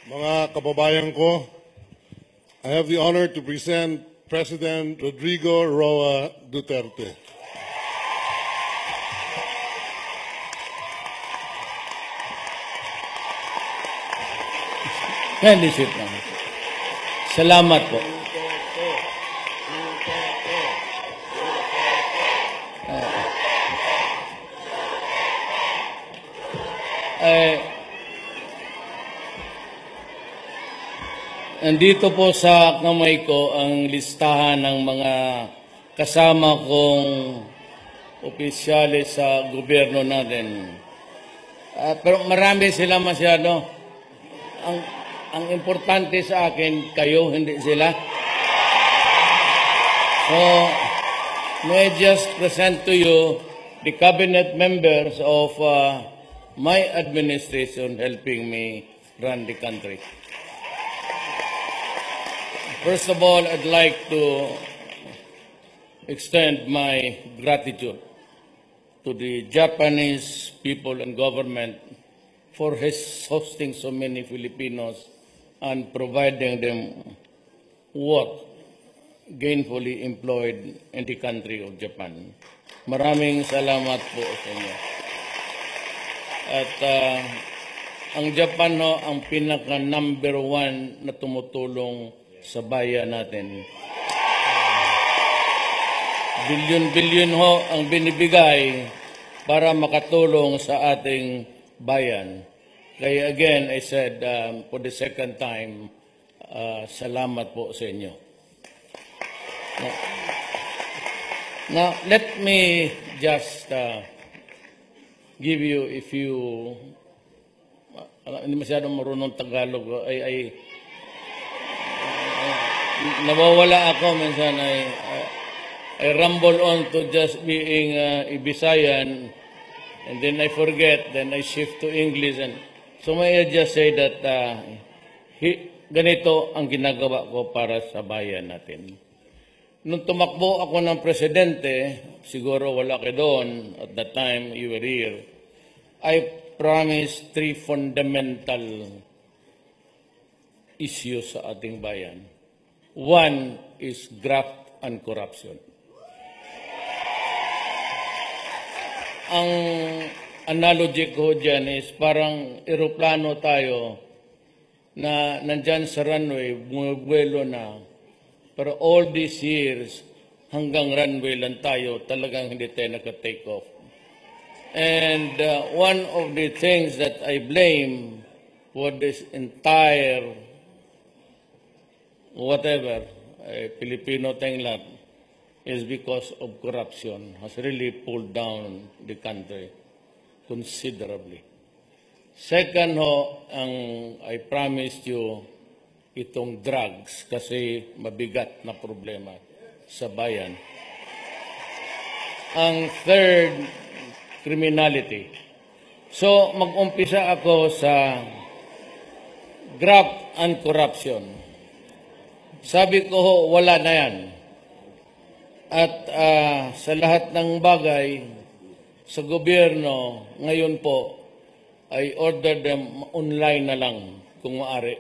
Mga kababayan ko, I have the honor to present President Rodrigo Roa Duterte. Kindly sit down. Salamat po. Nandito po sa kamay ko ang listahan ng mga kasama kong opisyalis sa gobyerno natin. Pero marami sila masyado. Ang importante sa akin, kayo, hindi sila. So, may I just present to you the cabinet members of my administration helping me run the country. First of all, I'd like to extend my gratitude to the Japanese people and government for hosting so many Filipinos and providing them work gainfully employed in the country of Japan. Maraming salamat po sa inyo. At ang Japan ang pinaka number 1 na tumutulong sa bayan natin. Bilyon-bilyon ang binibigay para makatulong sa ating bayan. Kaya again, I said for the second time, salamat po sa inyo. Now, let me just give you, if you, hindi masyadong marunong Tagalog, nawawala ako minsan, I rumble on to just being Ibisayan, and then I forget, then I shift to English, and so may I just say that ganito ang ginagawa ko para sa bayan natin. Nung tumakbo ako ng presidente, siguro wala kayo doon, at that time you were here, I promised 3 fundamental issues sa ating bayan. One is graft and corruption. Ang analogy ko dyan is parang eroplano tayo na nandyan sa runway, bumubuelo na. Pero all these years, hanggang runway lang tayo, talagang hindi tayo naka-take off. And one of the things that I blame for this entire whatever, Filipino tayong lahat, is because of corruption has really pulled down the country considerably. Second I promised you itong drugs kasi mabigat na problema sa bayan. Ang third, criminality. So, mag-umpisa ako sa graft and corruption. Sabi ko, wala na yan. At sa lahat ng bagay, sa gobyerno, ngayon po, I order them online na lang, kung maaari.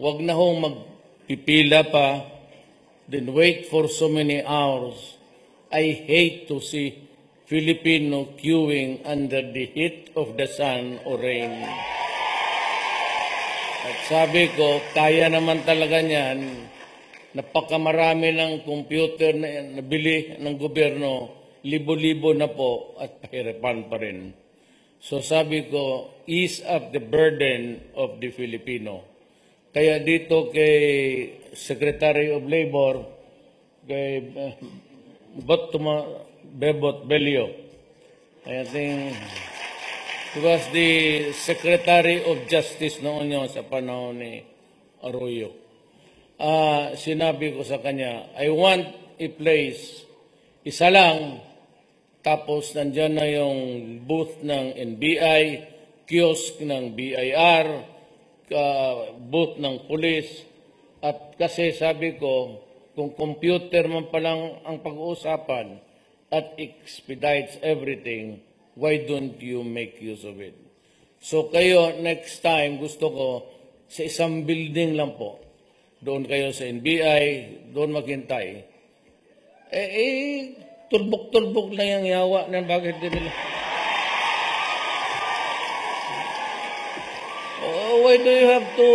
Huwag na magpipila pa, then wait for so many hours. I hate to see Filipino queuing under the heat of the sun or rain. At sabi ko, kaya naman talaga niyan, napakamarami ng computer na nabili ng gobyerno, libo-libo na po at pahirapan pa rin. So sabi ko, ease up the burden of the Filipino. Kaya dito kay Secretary of Labor, kay Bebot Belio, I think he was the Secretary of Justice noon yun sa panahon ni Arroyo. Sinabi ko sa kanya, I want a place, isa lang, tapos nandyan na yung booth ng NBI, kiosk ng BIR, booth ng police, at kasi sabi ko, kung computer man palang ang pag-uusapan at expedites everything, why don't you make use of it? So kayo, next time, gusto ko, sa isang building lang po. Doon kayo sa NBI, doon maghintay. Tulbok-tulbok na yung yawa ng bakit din nila. Why do you have to...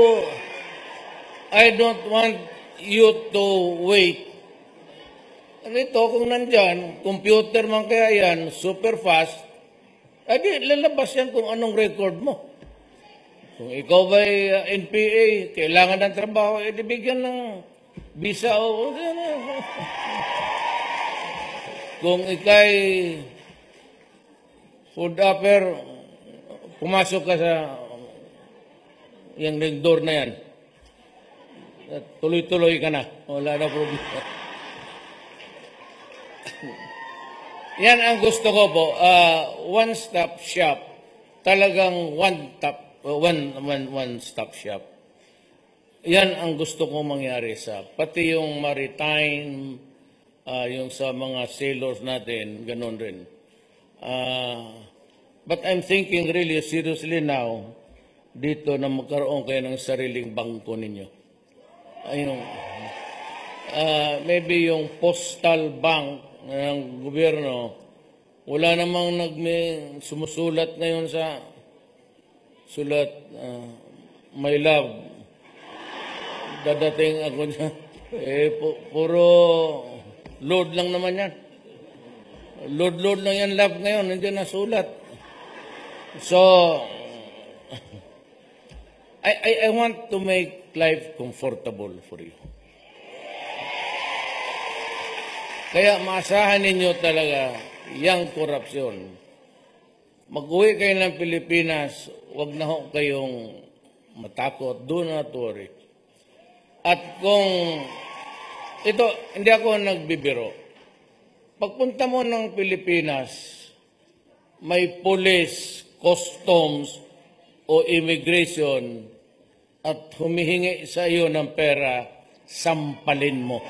I don't want you to wait. Ito, kung nandyan, computer man kaya yan, super fast, di lalabas yan kung anong record mo. Kung ikaw ba'y NPA, kailangan ng trabaho, di bigyan ng visa o... Kung ikay food upper, pumasok ka sa yung ring door na yan, tuloy-tuloy ka na. Wala na problema. Yan ang gusto ko po, one-stop shop. Talagang one-stop shop. Yan ang gusto ko mangyari sa, pati yung maritime, yung sa mga sailors natin, ganun rin. But I'm thinking really seriously now, dito na magkaroon kayo ng sariling bangko ninyo. Ayun, maybe yung postal bank ng gobyerno, wala namang sumusulat ngayon sa sulat, my love, dadating ako niya. Puro load lang naman yan. Load lang yan, love ngayon, hindi na sulat. So, I want to make life comfortable for you. Kaya maasahan ninyo talaga yung korupsyon. Mag-uwi kayo ng Pilipinas, wag na ho kayong matakot, do not worry. At kung ito, hindi ako nagbibiro. Pagpunta mo ng Pilipinas, may police, customs, o immigration at humihingi sa iyo ng pera, sampalin mo.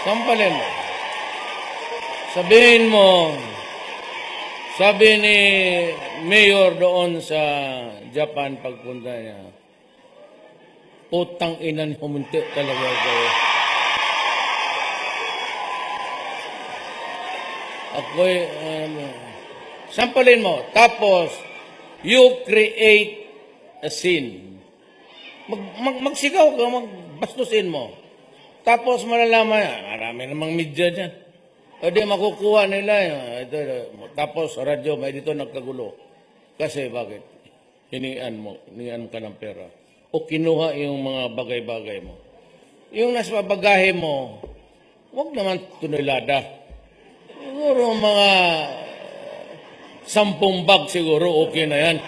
Sampalin mo. Sabihin mo, sabi ni Mayor doon sa Japan pagpunta niya, putang ina ni humunti talaga kayo. Ako'y, sampalin mo. Tapos, you create a scene. Magsigaw ka, magbastusin mo. Tapos malalaman, marami namang media dyan. O di makukuha nila. Tapos radyo, may dito nagkagulo. Kasi bakit? Hinian ka ng pera. O kinuha yung mga bagay-bagay mo. Yung nasa bagahe mo, huwag naman tunilada. Siguro mga 10 bag siguro, okay na yan.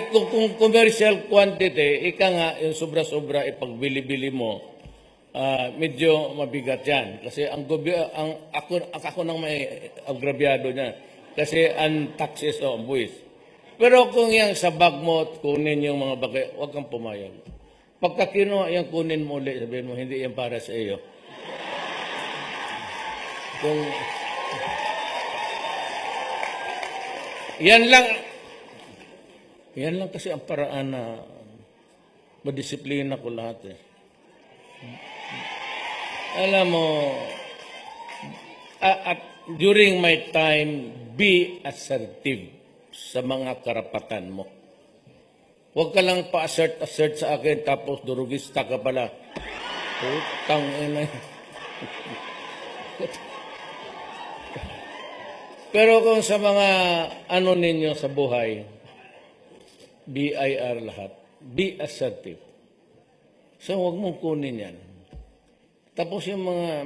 Kung commercial quantity, ika nga, yung sobra-sobra ipagbili-bili mo, medyo mabigat yan. Kasi ako nang may agrabyado niya. Kasi ang taxes o ang buwis. Pero kung yan sa bag mo, kunin yung mga bagay, huwag kang pumayag. Pagka kinuha yan, kunin mo ulit, sabihin mo, hindi yan para sa iyo. Kung yan lang kasi ang paraan na madisiplina ko lahat eh. Alam mo, during my time, be assertive sa mga karapatan mo. Huwag ka lang pa-assert sa akin tapos durugista ka pala. Putang ina. Pero kung sa mga ano ninyo sa buhay, BIR lahat, be assertive. So huwag mong kunin yan. Tapos yung mga,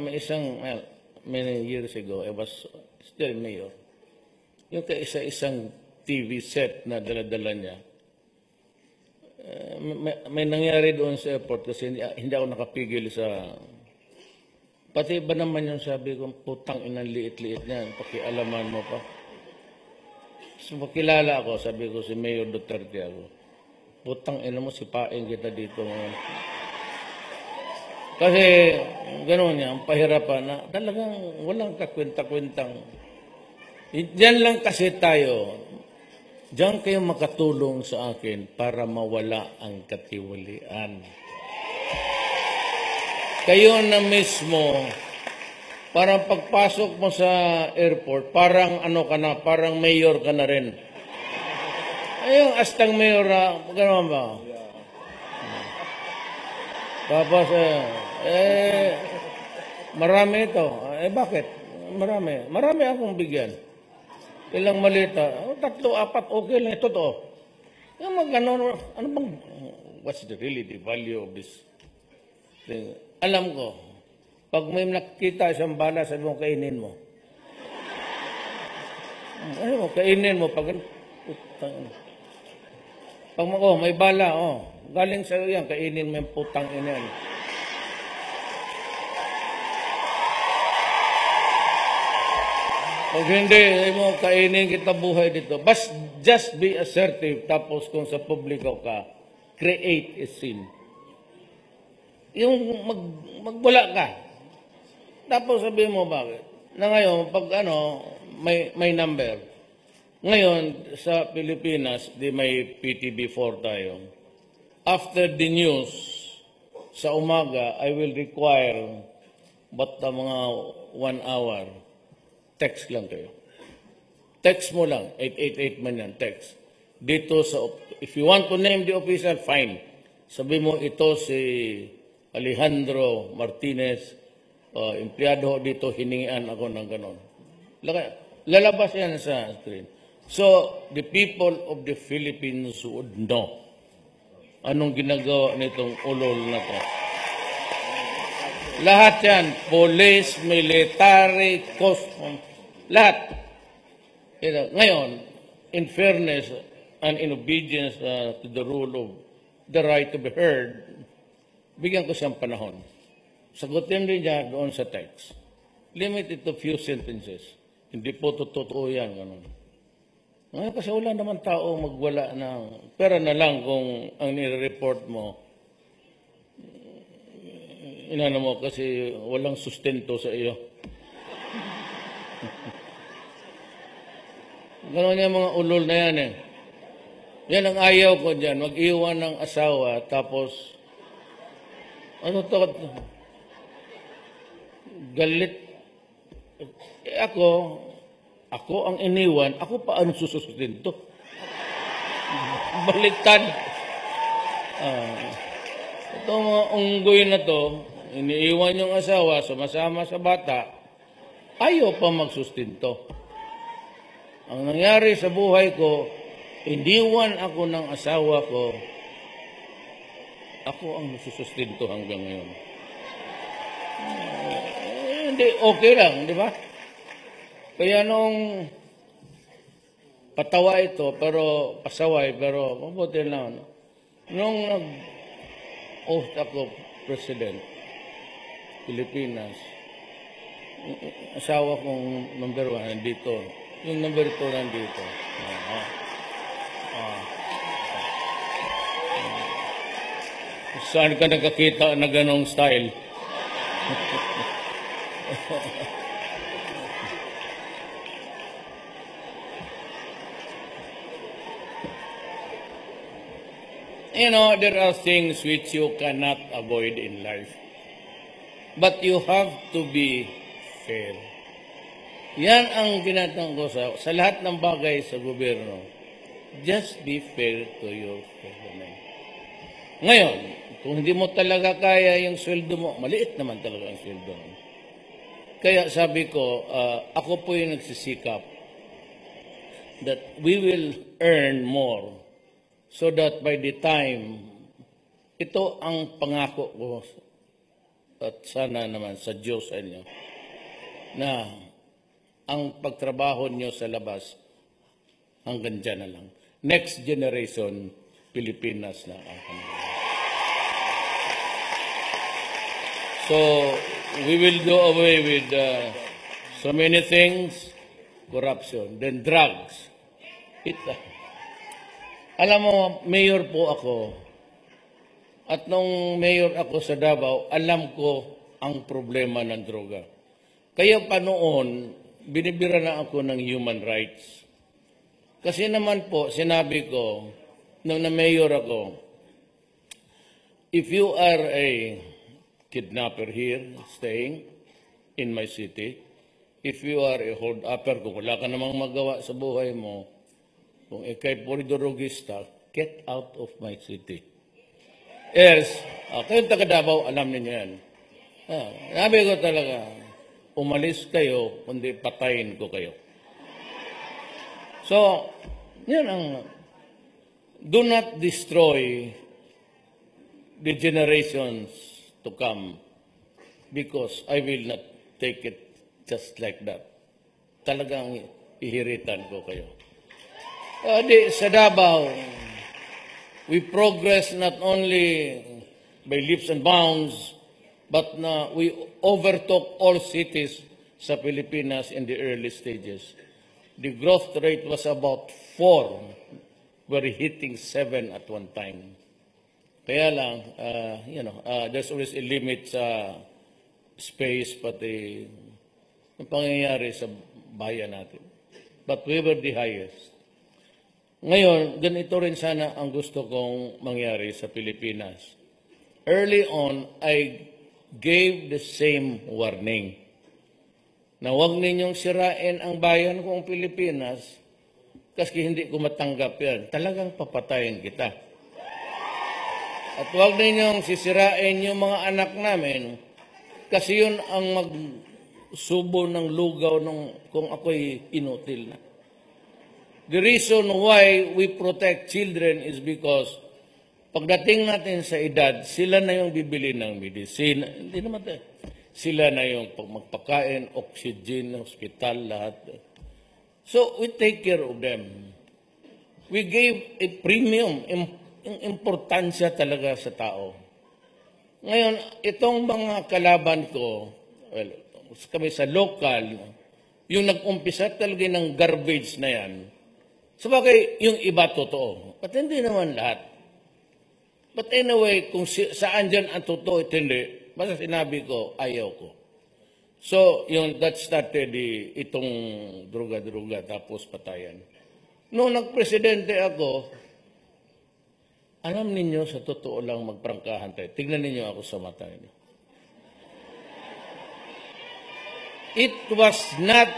many years ago, I was still mayor. Yung kaisa-isang TV set na dala-dala niya, may nangyari doon sa airport kasi hindi ako nakapigil sa... Pati ba naman yung sabi ko, putang inang liit-liit niyan, pakialaman mo pa. So, makilala ako, sabi ko si Mayor Duterte ako, putang ina mo, sipain kita dito ngayon. Kasi gano'n yan, pahirapan na talagang walang kakwenta-kwentang. Diyan lang kasi tayo, diyan kayo makatulong sa akin para mawala ang katiwalian. Kayo na mismo, parang pagpasok mo sa airport, parang ano ka na, parang mayor ka na rin. Ayun, astang mayor na, gano'n ba? Tapos, marami ito. Bakit? Marami. Marami akong bigyan. Ilang malita. Tatlo, apat, okay lang. Totoo. Yung ano bang, what's really the value of this thing? Alam ko, pag may nakita isang bala, sabi mo, kainin mo. Ano mo, kainin mo. Pag may bala, galing sa'yo yan, kainin mo yung putang ina yan. Pag hindi mo kainin kita buhay dito, just be assertive, tapos kung sa publiko ka, create a scene. Yung magwala ka. Tapos sabihin mo bakit? Na ngayon, pag may number. Ngayon, sa Pilipinas, may PTB4 tayo. After the news, sa umaga, I will require mga 1 hour. Text lang kayo. Text mo lang. 888 man yan, text. Dito if you want to name the officer, fine. Sabi mo, ito si Alejandro Martinez, empleyado dito, hiningian ako ng ganon. Lalabas yan sa screen. So, the people of the Philippines would know anong ginagawa nitong ulol na to. Lahat yan, police, military, custom, lahat. Ngayon, in fairness and in obedience to the rule of the right to be heard, bigyan ko siyang panahon. Sagutin din niya doon sa text. Limit it to few sentences. Hindi po totoo yan. Ganun. Ngayon kasi wala naman tao magwala ng pera na lang kung ang nire-report mo inano mo kasi walang sustento sa iyo. Gano'n yung mga ulol na yan eh. Yan ang ayaw ko dyan. Mag-iwan ng asawa tapos galit. Ako ang iniwan, ako pa ang susustento. Baliktad. Itong mga unggoy na to, iniiwan yung asawa, sumasama sa bata, ayaw pa magsustinto. Ang nangyari sa buhay ko, iniwan ako ng asawa ko, ako ang nagsusustinto hanggang ngayon. Hindi, okay lang, di ba? Kaya nung patawa ito, pero pasaway, pero mabuti lang. Nung nag-oath ako, President, Pilipinas, asawa kong number 1 nandito. Yung number 2 nandito. Saan ka nakakita na ganong style? You know, there are things which you cannot avoid in life. But you have to be fair. Yan ang ginatang ko sa lahat ng bagay sa gobyerno. Just be fair to your fellow men. Ngayon, kung hindi mo talaga kaya yung sweldo mo, maliit naman talaga ang sweldo mo. Kaya sabi ko, ako po yung nagsisikap that we will earn more so that by the time, ito ang pangako ko at sana naman sa Diyos sa inyo, na ang pagtrabaho nyo sa labas hanggang dyan na lang. Next generation, Pilipinas na ang kanila. So, we will do away with so many things, corruption, then drugs. Alam mo, mayor po ako, At nung mayor ako sa Davao, alam ko ang problema ng droga. Kaya pa noon, binibira na ako ng human rights. Kasi naman po, sinabi ko, nung na-mayor ako, if you are a kidnapper here, staying in my city, if you are a hold-upper, kung wala ka namang magawa sa buhay mo, kung ikay poridorogista, get out of my city. Yes, kayong taga Davao, alam niyo yan. Sabi ko talaga, umalis kayo, kundi patayin ko kayo. So, yun ang, do not destroy the generations to come because I will not take it just like that. Talagang ihiritan ko kayo. Sa Davao, we progress not only by leaps and bounds, but we overtook all cities sa Pilipinas in the early stages. The growth rate was about 4. We're hitting 7 at one time. Kaya lang, there's always a limit sa space, pati ang pangyayari sa bayan natin. But we were the highest. Ngayon, ganito rin sana ang gusto kong mangyari sa Pilipinas. Early on, I gave the same warning na huwag ninyong sirain ang bayan kong Pilipinas kasi hindi ko matanggap yan. Talagang papatayin kita. At huwag ninyong sisirain yung mga anak namin kasi yun ang magsubo ng lugaw kung ako'y inutil na. The reason why we protect children is because pagdating natin sa edad, sila na yung bibili ng medicine. Hindi naman tayo. Sila na yung magpakain, oxygen, hospital, lahat. So, we take care of them. We gave a premium, importansya talaga sa tao. Ngayon, itong mga kalaban ko, well, kami sa local, yung nag-umpisa talaga ng garbage na yan, sabagay, yung iba totoo. But hindi naman lahat. But anyway, kung saan dyan ang totoo at hindi, basta sinabi ko, ayaw ko. So, that started itong druga-druga tapos patayan. Noong nagpresidente ako, alam ninyo, sa totoo lang magprangkahan tayo. Tignan ninyo ako sa mata niyo. It was not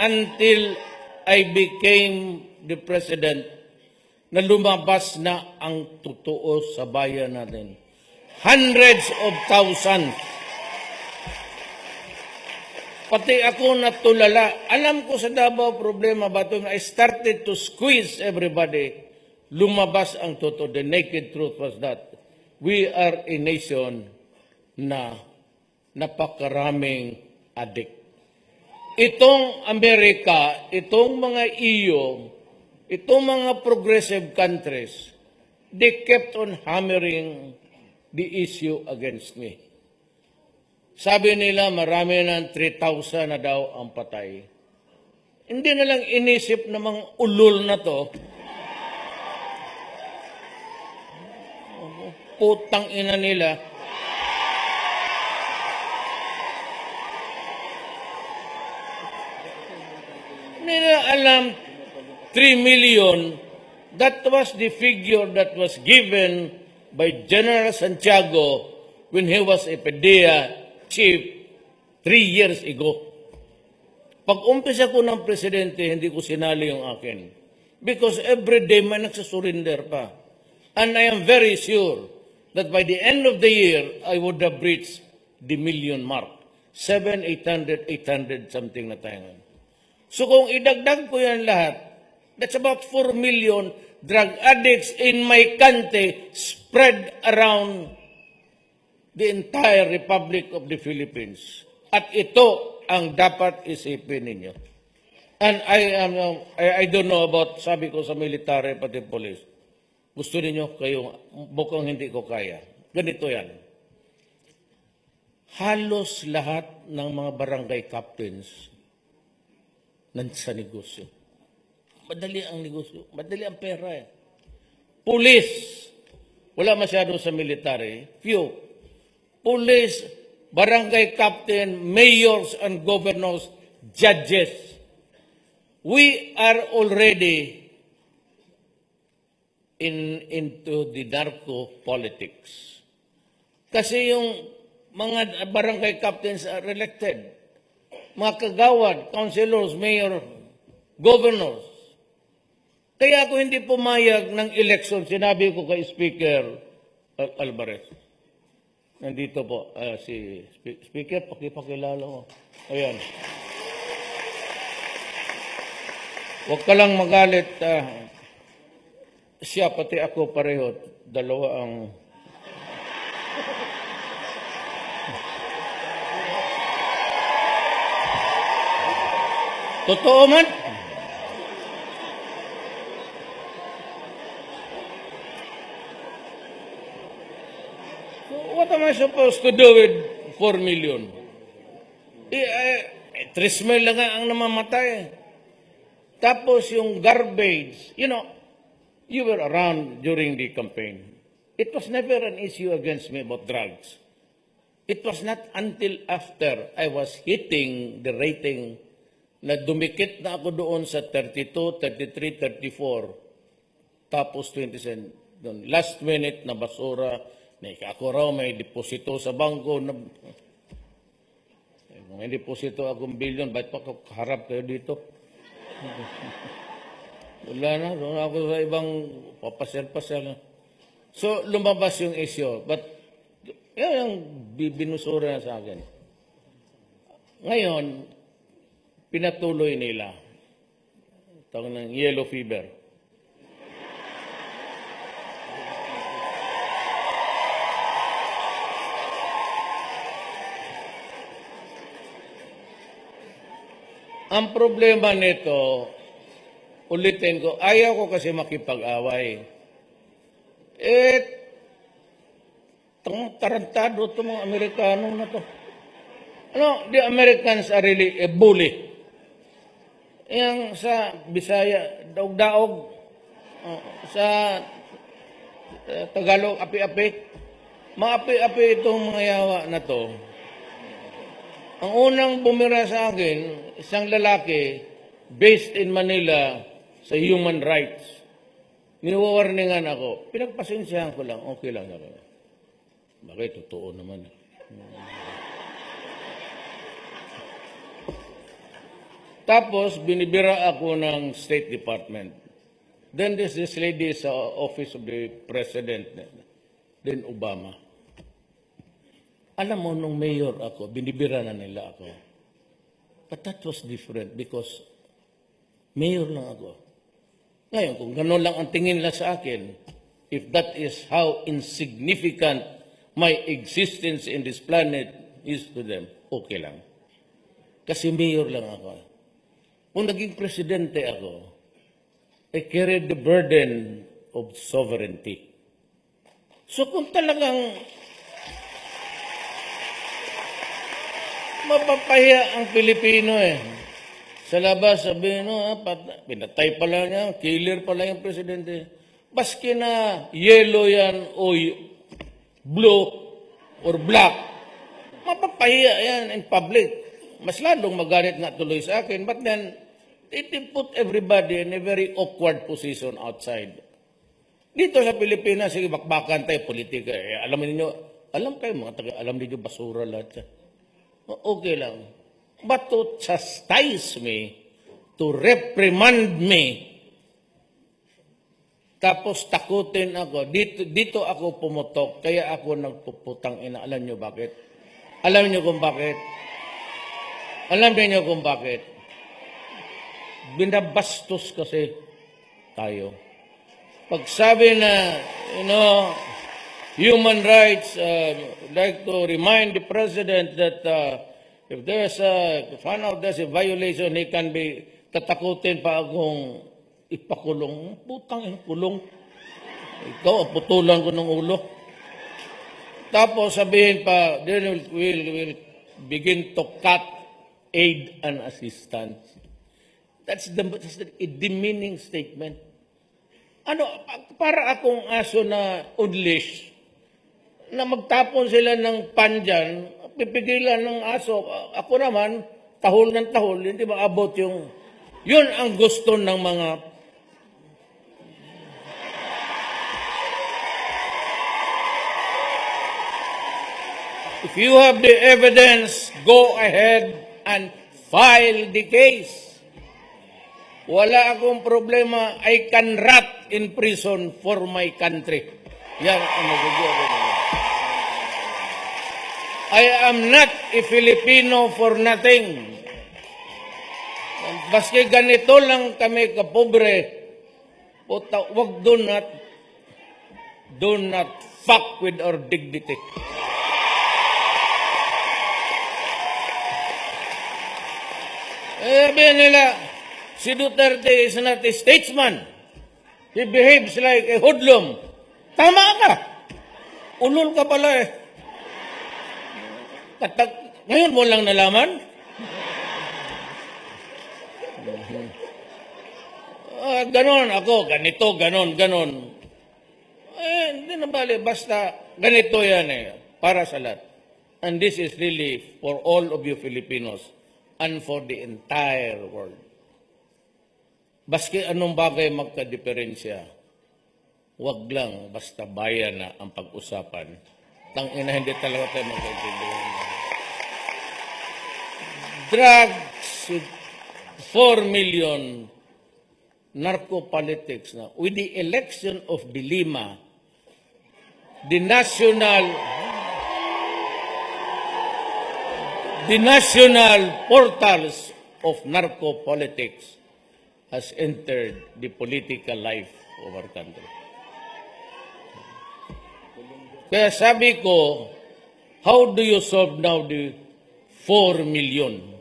until I became the president na lumabas na ang totoo sa bayan natin. Hundreds of thousands. Pati ako natulala. Alam ko sa Davao problema ba ito? I started to squeeze everybody. Lumabas ang totoo. The naked truth was that we are a nation na napakaraming addict. Itong Amerika, itong mga EU, itong mga progressive countries, they kept on hammering the issue against me. Sabi nila marami ng 3,000 na daw ang patay. Hindi na lang inisip ng mga ulol na to. Putang ina nila. Hindi nila alam 3 million, that was the figure that was given by General Santiago when he was a PDEA chief 3 years ago. Pag umpisa ko ng presidente, hindi ko sinali yung akin. Because every day may nagsasurrender pa. And I am very sure that by the end of the year, I would have reached the million mark. 700, 800, 800 something na tayo ngayon. So kung idagdag ko yan lahat, that's about 4 million drug addicts in my country spread around the entire Republic of the Philippines. At ito ang dapat isipin ninyo. And I don't know about, sabi ko sa military pati police, gusto ninyo kayo, bukang hindi ko kaya. Ganito yan. Halos lahat ng mga barangay captains sa negosyo. Madali ang negosyo. Madali ang pera eh. Police. Wala masyado sa military. Few. Police, barangay captain, mayors and governors, judges. We are already into the narco politics. Kasi yung mga barangay captains are elected. Mga kagawad, councilors, mayor, governors. Kaya ako hindi pumayag ng election, sinabi ko kay Speaker Alvarez. Nandito po, si Speaker, pakipakilala ko. Ayan. Huwag ka lang magalit. Siya, pati ako pareho. Dalawa ang... Totoo man? So what am I supposed to do with 4 million? 3 million lang nga ang namamatay. Tapos yung garbage, you know, you were around during the campaign. It was never an issue against me about drugs. It was not until after I was hitting the rating na dumikit na ako doon sa 32, 33, 34, tapos 27. Doon, last minute na basura, ako raw may deposito sa bangko. May deposito akong billion, ba't pa harap kayo dito? Wala na, doon ako sa ibang papasel-pasel. So, lumabas yung issue. But, yan yung binusura na sa akin. Ngayon, pinatuloy nila. Tawag ng yellow fever. Ang problema nito, ulitin ko, ayaw ko kasi makipag-away. Tarantado itong mga Amerikano na to. The Americans are really a bully. Yang sa Bisaya, daog-daog. Sa Tagalog, api-api. Maapi-api itong mga yawa na to. Ang unang bumira sa akin, isang lalaki based in Manila sa human rights. Niwawarningan ako. Pinagpasensyahan ko lang, okay lang naman. Bakit? Totoo naman. Tapos, binibira ako ng State Department. Then there's this lady sa Office of the President, then Obama. Alam mo, nung mayor ako, binibira na nila ako. But that was different because mayor lang ako. Ngayon, kung gano'n lang ang tingin nila sa akin, if that is how insignificant my existence in this planet is to them, okay lang. Kasi mayor lang ako. Kung naging presidente ako, I carried the burden of sovereignty. So kung talagang mapapahiya ang Pilipino sa labas, sabihin, pinatay pala niya, killer pala yung presidente. Baski na yellow yan o blue or black, mapapahiya yan in public. Mas lalong magalit nga tuloy sa akin. But then, it put everybody in a very awkward position outside. Dito sa Pilipinas, sige, bakbakan tayo, politika. Alam niyo, alam kayo mga taga, alam niyo basura lahat yan. Okay lang. But to chastise me, to reprimand me, tapos takutin ako, dito ako pumutok, kaya ako nagpuputang ina. Alam niyo bakit? Alam niyo kung bakit? Alam niyo kung bakit? Binabastos kasi tayo. Pag sabi na, human rights, like to remind the president that if there's found out there's a violation, he can be tatakutin pa akong ipakulong. Putang ina, kulong. Ikaw, putulan ko ng ulo. Tapos sabihin pa, then we'll begin to cut aid and assistance. That's a demeaning statement. Ano, para akong aso na unleash, na magtapon sila ng pan dyan, pipigilan ng aso. Ako naman, tahol ng tahol, hindi maabot yung... Yun ang gusto ng mga... If you have the evidence, go ahead and file the case. Wala akong problema. I can rot in prison for my country. Yan ang magagawa ko. I am not a Filipino for nothing. Baski ganito lang kami kapobre, puta, wag do not fuck with our dignity. Sabi nila, si Duterte is not a statesman. He behaves like a hoodlum. Tama ka. Ulol ka pala eh. Ngayon mo lang nalaman? Ganon ako, ganito, ganon. Hindi na bali, basta ganito yan eh, para sa lahat. And this is really for all of you Filipinos and for the entire world. Baski anong bagay magka-diferensya, wag lang, basta bayan na ang pag-usapan. Tangina, hindi talaga tayo magkaintindihan. Drugs, 4 million, narco-politics na. With the election of Dilima, the national portals of narco-politics has entered the political life of our country. Kaya sabi ko, how do you solve now the 4 million?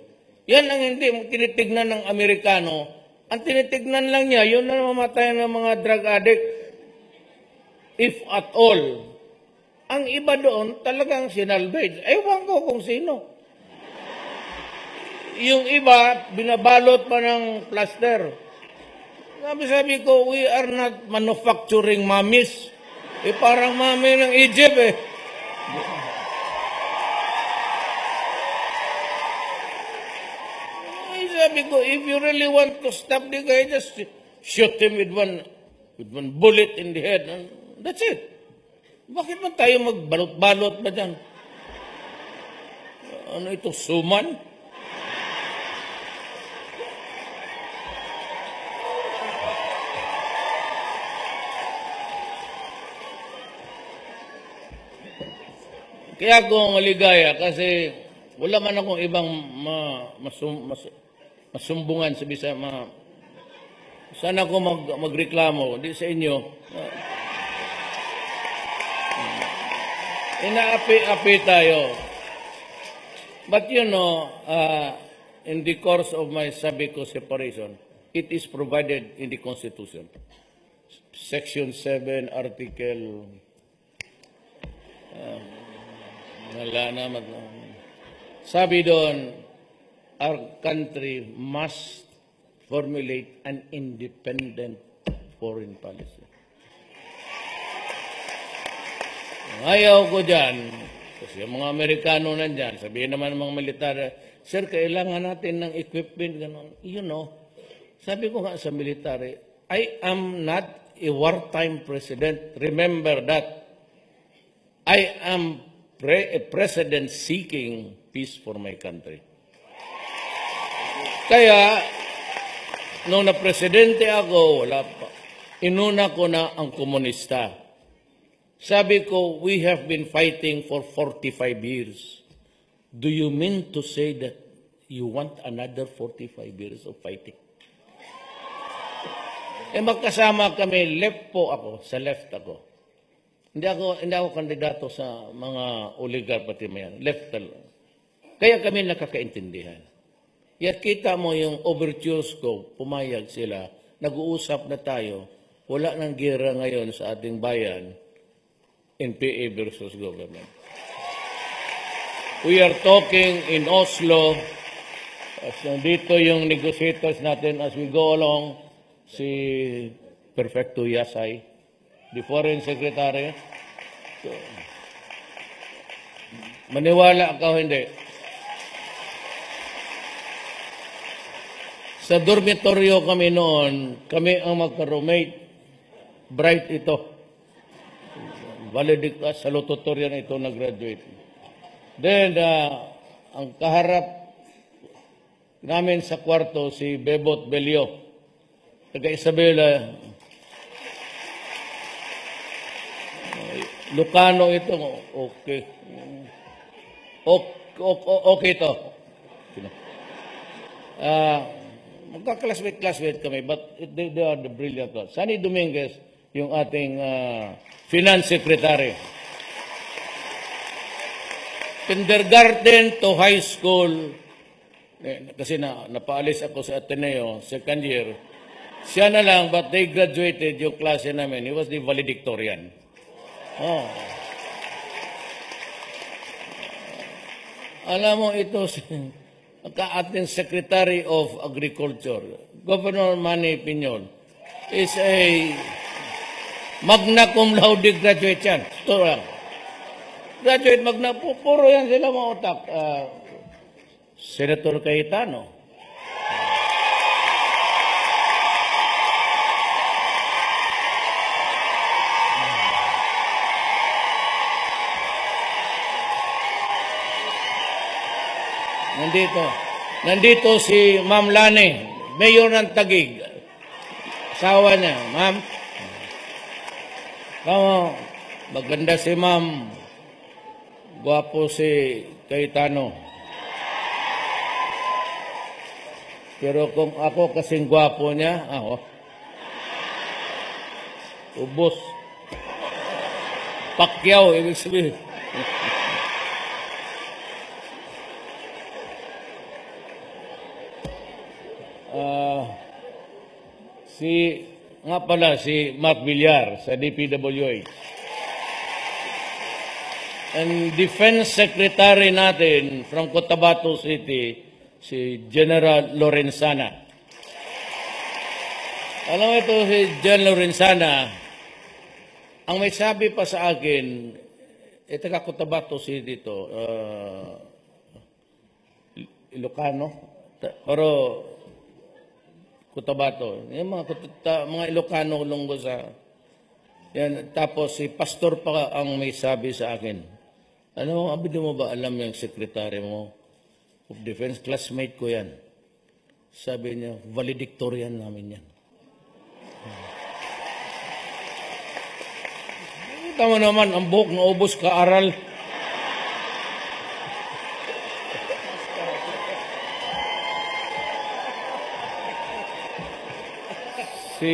Yan ang hindi tinitignan ng Amerikano. Ang tinitignan lang niya, yun na mamatay ng mga drug addict. If at all. Ang iba doon, talagang sinalvage. Ewan ko kung sino. Yung iba, binabalot pa ng plaster. Sabi ko, we are not manufacturing mummies. Parang mami ng Egypt eh. Sabi ko, if you really want to stop the guy, just shoot him with one bullet in the head. And that's it. Bakit man tayo magbalot-balot ba dyan? Ano ito, suman? Kaya ako maligaya kasi wala man akong ibang masumbungan sa bisa. Sana ako magreklamo di sa inyo. Inaapi-api tayo. But you know, in the course of my sabi ko separation, it is provided in the Constitution. Section 7, Article... sabi doon, our country must formulate an independent foreign policy. Ayaw ko dyan, kasi yung mga Amerikano nandyan, sabihin naman ng mga militar, sir, kailangan natin ng equipment, gano'n. You know, sabi ko nga sa militar, I am not a wartime president. Remember that. I am a president seeking peace for my country. Kaya, nung na-presidente ako, wala pa. Inuna ko na ang komunista. Sabi ko, we have been fighting for 45 years. Do you mean to say that you want another 45 years of fighting? Magkasama kami, left po ako, sa left ako. Hindi ako kandidato sa mga oligarch pati mayan. Left talaga. Kaya kami nakakaintindihan. Yat kita mo yung overtures ko, pumayag sila, nag-uusap na tayo, wala nang gera ngayon sa ating bayan, NPA versus government. We are talking in Oslo, dito yung negotiators natin as we go along, si Perfecto Yasay, the foreign secretary. So, maniwala ka o hindi? Sa dormitoryo kami noon, kami ang magka-roommate. Bright ito. Valedictorian, salutatorian ito nag-graduate. Then, ang kaharap namin sa kwarto, si Bebot Belio. Taga Isabela. Lucano ito. Okay. Okay ito. Magka-classmate kami, but they are the brilliant ones. Sunny Dominguez, yung ating finance secretary. Kindergarten to high school, kasi napaalis ako sa Ateneo, second year, siya na lang, but they graduated yung klase namin. He was the valedictorian. Oh. Alam mo, ito ating Secretary of Agriculture, Governor Manny Piñon, is a magna cum laude graduate yan. Ito lang. Graduate magna, puro yan sila mga utak. Senator Cayetano. Nandito si Ma'am Lani, Mayor ng Taguig. Asawa niya, Ma'am. Maganda si Ma'am. Gwapo si Cayetano. Pero kung ako kasing gwapo niya, ubos. Pacquiao, ibig sabihin. Si Mark Villar sa DPWH. And Defense Secretary natin from Cotabato City, si General Lorenzana. Alam mo ito si General Lorenzana, ang may sabi pa sa akin, taga Cotabato City ito, Ilocano, pero Cotabato. Yung mga Ilocano lunggo sa... Yan, tapos si pastor pa ang may sabi sa akin. Ano, abid mo ba alam yung sekretary mo of defense? Classmate ko yan. Sabi niya, valedictorian namin yan. Tama naman, ang buhok na ubos ka-aral. Si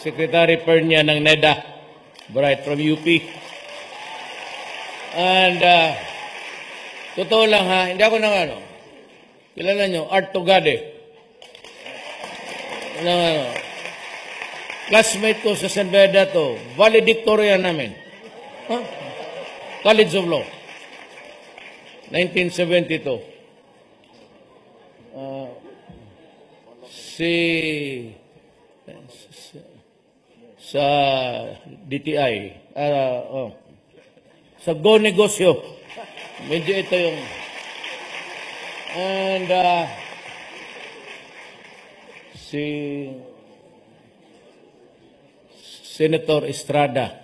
Secretary Pernia ng NEDA, Bright from UP. And totoo lang ha, hindi ako kilala nyo, Art Tugade. Classmate ko sa San Beda to, valedictorian namin. College of Law, 1972. Sa DTI, sa Go Negosyo, medyo ito yung, and si Senator Estrada,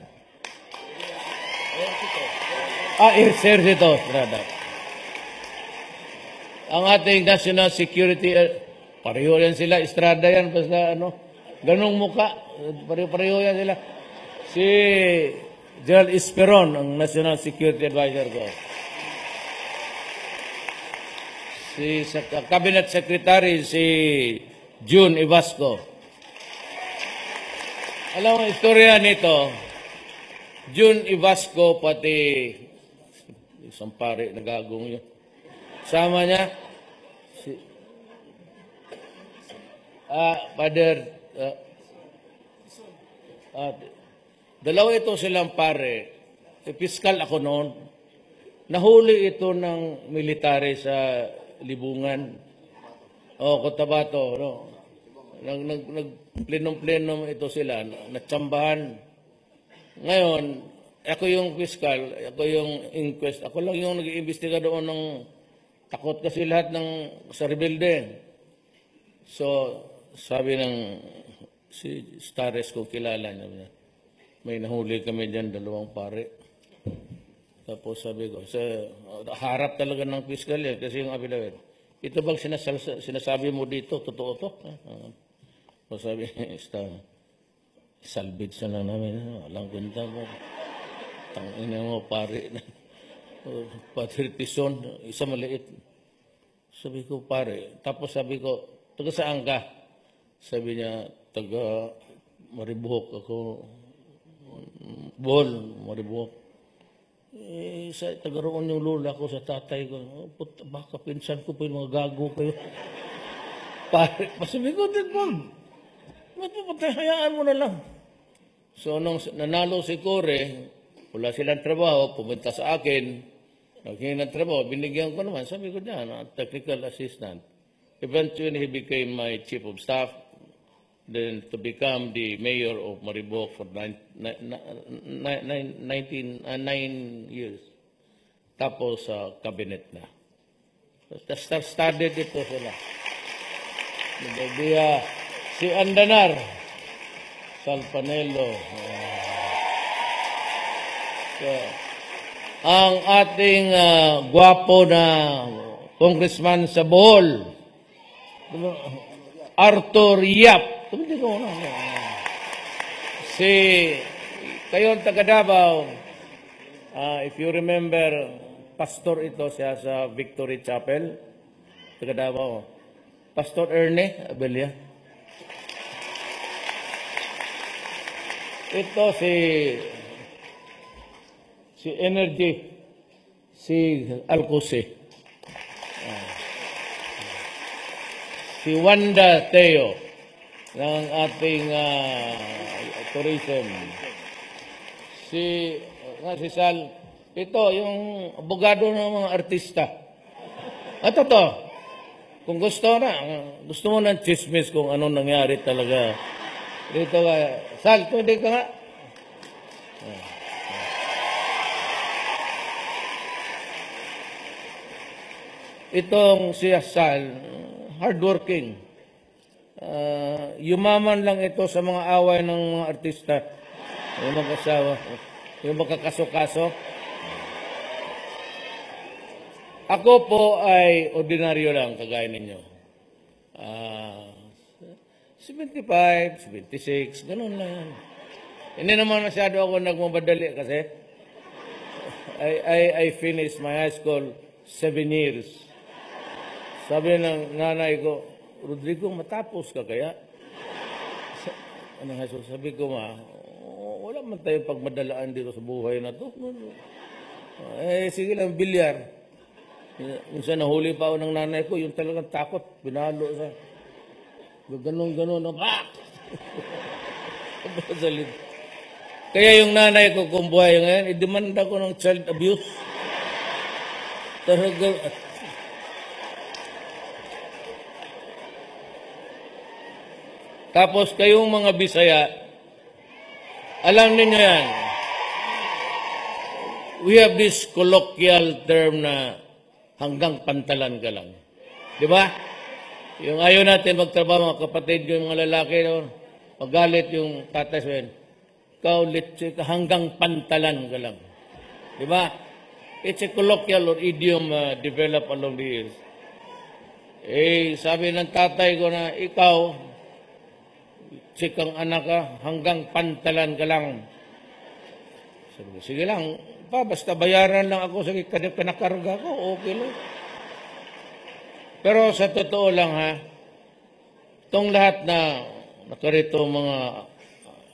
Ejercito Estrada, ang ating national security, pareho yan sila, Estrada yan, basta ganong muka, pareho yan sila. Si Gerald Esperon, ang National Security Advisor ko. Si Cabinet Secretary, si June Ibasco. Alam mo, istorya nito, June Ibasco, pati isang pare, nagagong yun. Sama niya, Father, dalawa ito silang pare. Piskal ako noon. Nahuli ito ng military sa Libungan. Cotabato. No? nagplenom-plenom ito sila, natsambahan. Ngayon, ako yung fiscal, ako yung inquest, ako lang yung nag-iimbestiga doon ng takot kasi lahat ng sa rebelde. So, sabi ng si Stares kung kilala niya, may nahuli kami dyan, 2 pare. Tapos sabi ko, sa harap talaga ng fiscal yan, kasi yung affidavit, ito bang sinasabi mo dito, totoo to? So sabi, salvage na lang namin, walang kwenta mo. Tangina mo, pare. Patriotism, isa maliit. Sabi ko, pare. Tapos sabi ko, taga saan ka? Sabi niya, taga Maribuhok ako. Bohol, Maribuhok. Sa taga roon yung lola ko sa tatay ko. Puta, baka pinsan ko pa yung mga gago kayo. Pare, sabi ko, hayaan mo na lang. So, nung nanalo si Kore, wala silang trabaho, pumunta sa akin, naghingi ng trabaho, binigyan ko naman, sabi ko dyan, technical assistant. Eventually, he became my chief of staff, then to become the mayor of Mariboc for 9 years. Tapos, cabinet na. Started ito sila. Si Andanar, Salpanelo. Ang ating gwapo na congressman sa Bohol, Arthur Yap. Si, kayo ang taga Davao, if you remember, pastor ito siya sa Victory Chapel, taga Davao. Pastor Erne Abelia. Ito si Energy, si Alcose. Si Wanda Teo ng ating tourism. Si Sal, ito yung abogado ng mga artista. At ito, kung gusto mo ng chismis kung anong nangyari talaga. Dito ka, Sal, pwede ka nga. Itong si Sal, hardworking. Yumaman lang ito sa mga away ng mga artista. Yung mag-asawa, yung magkakaso-kaso. Ako po ay ordinaryo lang, kagaya ninyo. 75, 76, ganun lang yan. Hindi naman masyado ako nagmamadali kasi I finished my high school 7 years. Sabi ng nanay ko, Rodrigo, matapos ka kaya? Sabi ko, wala man tayong pagmadalaan dito sa buhay na to. Sige lang, bilyar. Minsan nahuli pa ako ng nanay ko, yung talagang takot, binalo sa... Ganon-ganon. Kaya yung nanay ko kung buhay ngayon, idemanda ko ng child abuse. Tapos kayong mga Bisaya, alam niyo yan, we have this colloquial term na hanggang pantalan ka lang. Di ba? Yung ayaw natin magtrabaho, mga kapatid ko, yung mga lalaki, magalit yung tatay sabihin, ikaw, hanggang pantalan ka lang. Di ba? It's a colloquial or idiom developed along the years. Sabi ng tatay ko na, ikaw, sikang anak ka, hanggang pantalan ka lang. Sabi ko, sige lang, basta bayaran lang ako sa kanakarga ko, okay lang. Pero sa totoo lang itong lahat na nakarito mga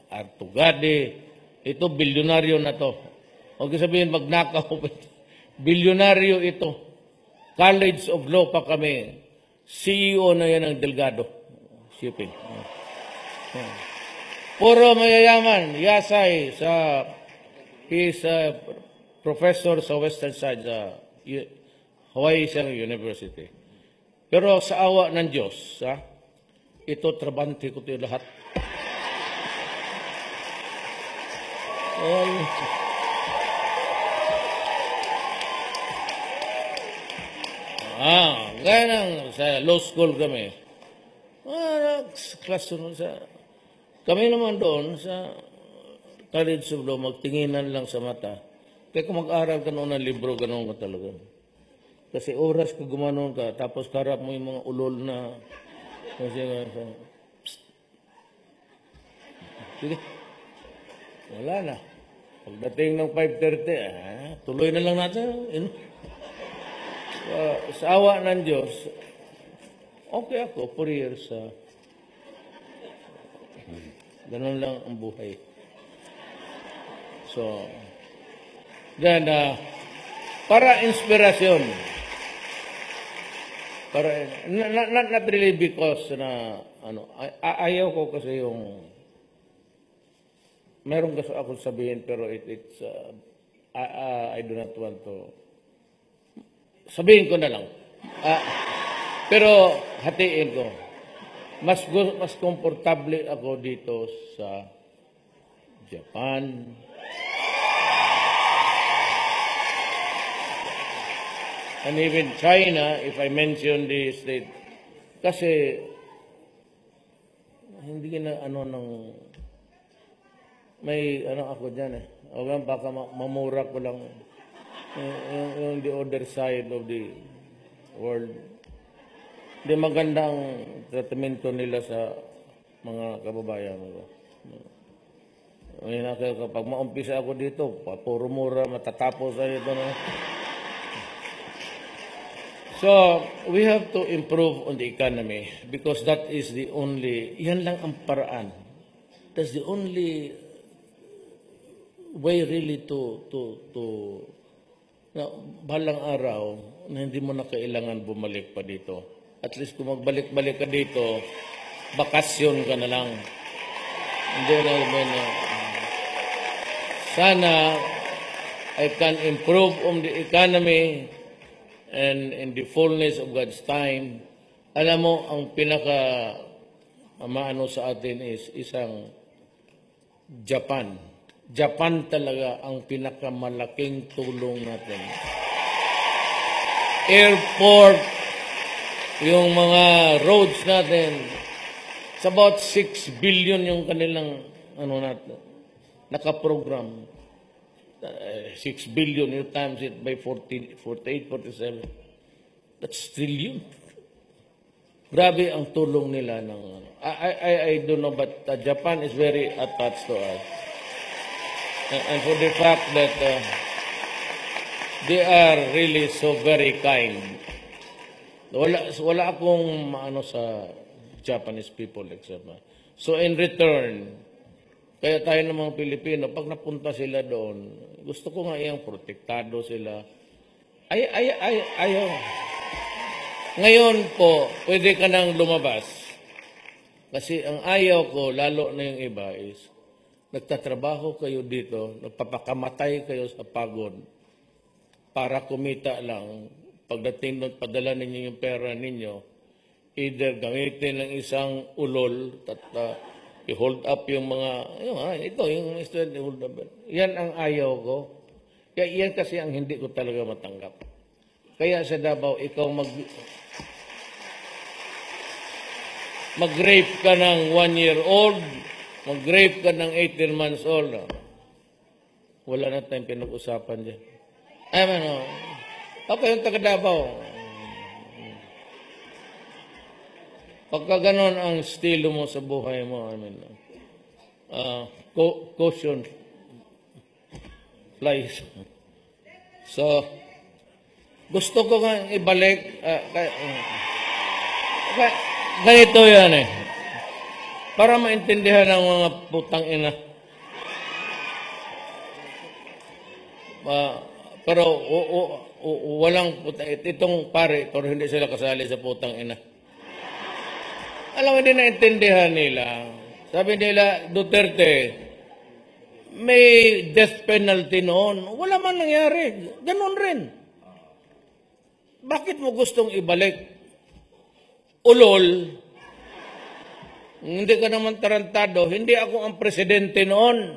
artugadi, ito bilyonaryo na to. Huwag sabihin magnakaw, bilyonaryo ito. College of Law pa kami. CEO na yan ng Delgado Shipping. Puro mayayaman, Yasay he's a professor sa Western Side sa Hawaii University. Pero sa awa ng Diyos, ito trabante ko ito lahat. Um, gaya ng sa law school kami. Classroom sa... Kami naman doon sa College of Law, magtinginan lang sa mata. Kaya kung mag-aral ka noon ng libro, ganoon ka talaga. Kasi oras ka gumanon ka, tapos karap mo yung mga ulol na... Kasi, sige, wala na. Pagdating ng 5:30, tuloy na lang natin. Sa awa ng Diyos, okay ako, 4 years. Ganun lang ang buhay. So, then, para inspirasyon, para, not really because na, ayaw ko kasi yung, meron kasi ako sabihin, pero it's, I do not want to, sabihin ko na lang. Pero hatiin ko. Mas komportable ako dito sa Japan. And even China, if I mention the state. Kasi hindi na may ako diyan eh. O baka mamura ko lang yung the other side of the world. Hindi magandang tratamento nila sa mga kababayan ko. Kapag maumpisa ako dito, puro mura, matatapos na ito. So, we have to improve on the economy because that is the only, yan lang ang paraan. That's the only way really to na balang araw na hindi mo na kailangan bumalik pa dito. At least kung magbalik-balik ka dito, bakasyon ka na lang. Hindi na naman. Sana I can improve on the economy and in the fullness of God's time. Alam mo, ang pinaka maano sa atin is isang Japan. Japan talaga ang pinakamalaking tulong natin. Airport, yung mga roads natin, it's about 6 billion yung kanilang natin, nakaprogram. 6 billion, you times it by 48, 47. That's trillion. Grabe ang tulong nila ng I don't know, but Japan is very attached to us. And for the fact that they are really so very kind. Wala akong sa Japanese people except. So in return, kaya tayo ng mga Pilipino, pag napunta sila doon, gusto ko nga iyang protektado sila. Ayaw. Ngayon po, pwede ka nang lumabas. Kasi ang ayaw ko, lalo na yung iba is, nagtatrabaho kayo dito, nagpapakamatay kayo sa pagod para kumita lang. Pagdating doon, padala ninyo yung pera ninyo, either gamitin ng isang ulol at i-hold up yung mga, yung student i-hold up. Yan ang ayaw ko. Yan kasi ang hindi ko talaga matanggap. Kaya sa Davao, ikaw mag-rape ka ng 1-year-old, mag-rape ka ng 18 months old. Wala na tayong pinag-usapan dyan. Okay, yung taga Davao. Pagka ganon ang estilo mo sa buhay mo, caution flies. So, gusto ko nga ibalik, ganito yan eh. Para maintindihan ng mga putang ina. Pero walang putang, itong pare, pero hindi sila kasali sa putang ina. Alam mo, hindi naintindihan nila. Sabi nila, Duterte, may death penalty noon. Wala man nangyari. Ganon rin. Bakit mo gustong ibalik? Ulol, Hindi ka naman tarantado. Hindi ako ang presidente noon.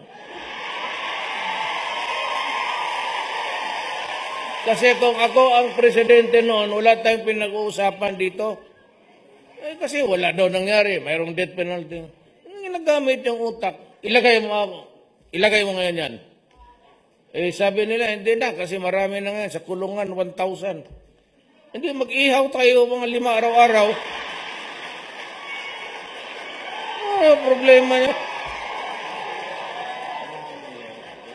Kasi kung ako ang presidente noon, wala tayong pinag-uusapan dito. Eh, kasi wala daw nangyari. Mayroong death penalty. Ginagamit yung utak. Ilagay mo ngayon yan. Eh, sabi nila, hindi na, kasi marami na ngayon. Sa kulungan, 1,000. Hindi, mag-ihaw tayo mga 5 araw-araw. Ano problema niya?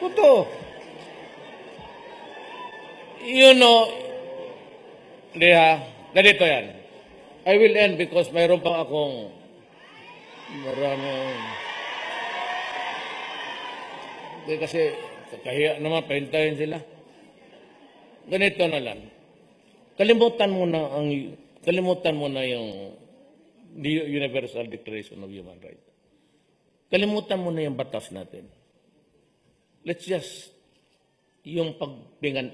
Totoo. You know, Leah, ganito yan. I will end because mayroon pang akong maraming... Kasi kahiya naman, pahintayin sila. Ganito na lang. Kalimutan mo na yung Universal Declaration of Human Rights. Kalimutan mo na yung batas natin. Let's just, yung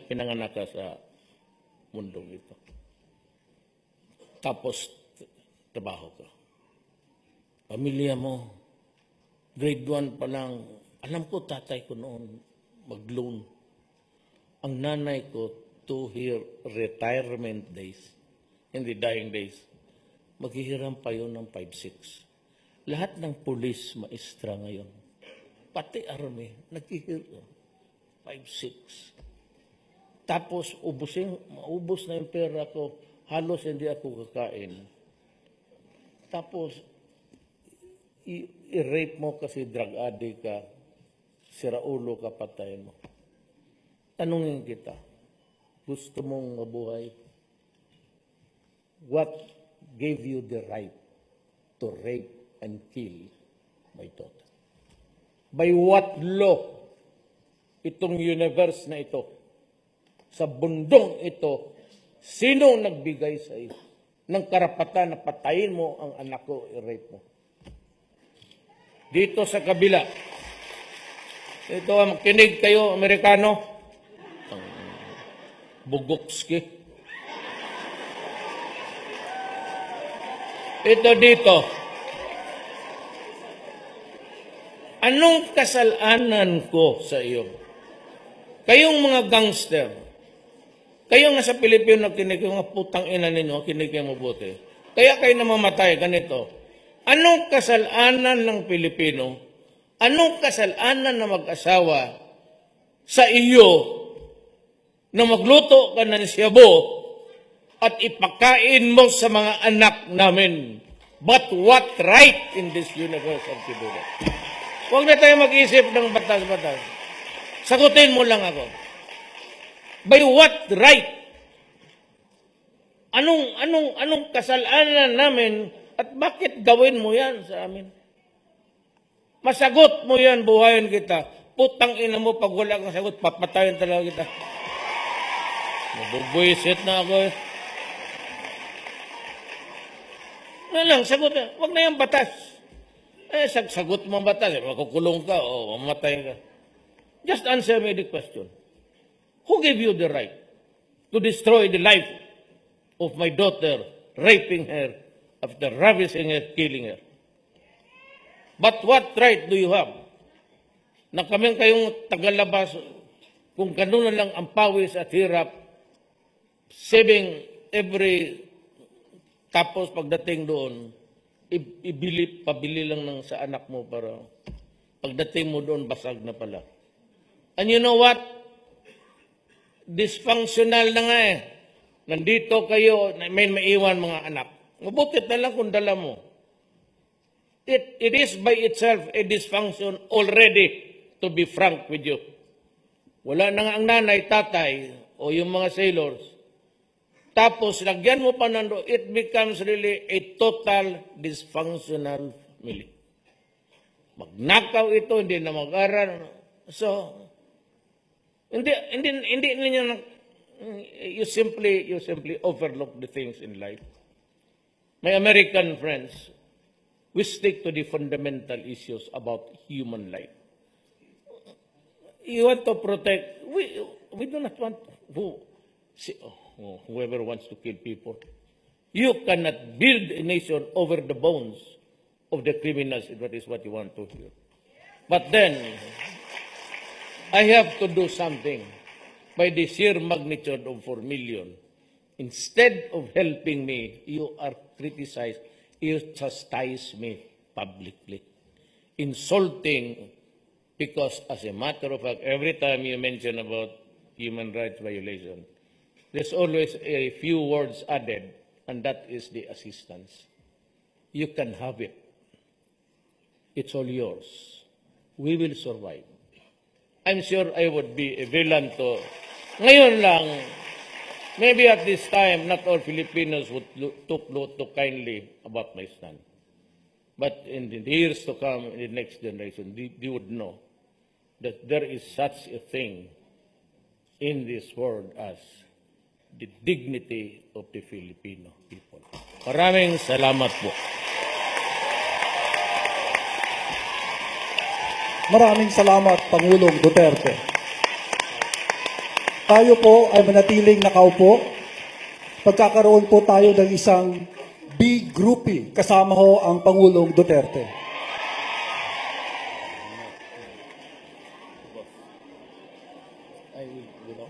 pinanganak ka sa mundong ito. Tapos, trabaho ka. Pamilya mo, grade 1 pa lang, alam ko tatay ko noon, mag-loan. Ang nanay ko, to her retirement days, hindi dying days, maghihiram pa yun ng 5-6. Lahat ng pulis, maestra ngayon, pati army, naghihiram 5-6. Tapos, maubos na yung pera ko, halos hindi ako kakain. Tapos, i-rape mo kasi drug addict ka, siraulo ka, patayin mo. Tanungin kita, gusto mong mabuhay? What gave you the right to rape and kill my daughter? By what law itong universe na ito, sa bundong ito, sino nagbigay sa iyo ng karapatan na patayin mo ang anak ko, i-rape mo? Dito sa kabila, ito, makinig kayo, Amerikano, Bugokski. Ito dito. Anong kasalanan ko sa iyo? Kayong mga gangster, kayo nga sa Pilipino kinig yung mga putang ina ninyo, kinig kayo mabuti. Kaya kayo namamatay, ganito. Anong kasalanan ng Pilipino? Anong kasalanan ng mag-asawa sa iyo na magluto ka ng siyabo at ipakain mo sa mga anak namin? But what right in this universe of to do that? Huwag na tayo mag-isip ng batas-batas. Sagutin mo lang ako. By what right? Anong kasalanan namin at bakit gawin mo yan sa amin? Masagot mo yan, buhayin kita. Putang ina mo, pag wala kang sagot, papatayin talaga kita. Mabubwisit na ako eh. Na lang, sagot na. Huwag na yung batas. Eh, sagot mo ang batas. Eh, makukulong ka o mamatay ka. Just answer me the question. Who gave you the right to destroy the life of my daughter, raping her, after ravishing her, killing her? But what right do you have na kayong tagalabas kung gano'n lang ang pawis at hirap, saving every, tapos pagdating doon, pabili lang ng sa anak mo para pagdating mo doon, basag na pala. And you know what? Dysfunctional na nga eh. Nandito kayo, may maiwan mga anak. Mabutit na lang kung dala mo. It is by itself a dysfunction already, to be frank with you. Wala na nga ang nanay, tatay, o yung mga sailors. Tapos, lagyan mo pa nando, it becomes really a total dysfunctional family. Magnakaw ito, hindi na mag-aral. So, hindi ninyo you simply overlook the things in life. My American friends, we stick to the fundamental issues about human life. You want to protect, we do not want whoever wants to kill people. You cannot build a nation over the bones of the criminals, if that is what you want to hear. But then, I have to do something by the sheer magnitude of 4 million. Instead of helping me, you are criticized, you chastise me publicly, insulting, because as a matter of fact, every time you mention about human rights violation, there's always a few words added, and that is the assistance. You can have it. It's all yours. We will survive. I'm sure I would be a villain to... Ngayon lang, maybe at this time, not all Filipinos would took note too kindly about my stand. But in the years to come, in the next generation, they would know that there is such a thing in this world as the dignity of the Filipino people. Maraming salamat po. Maraming salamat, Pangulong Duterte. Tayo po ay manatiling nakaupo. Pagkakaroon po tayo ng isang big groupie kasama ho ang Pangulong Duterte. I will,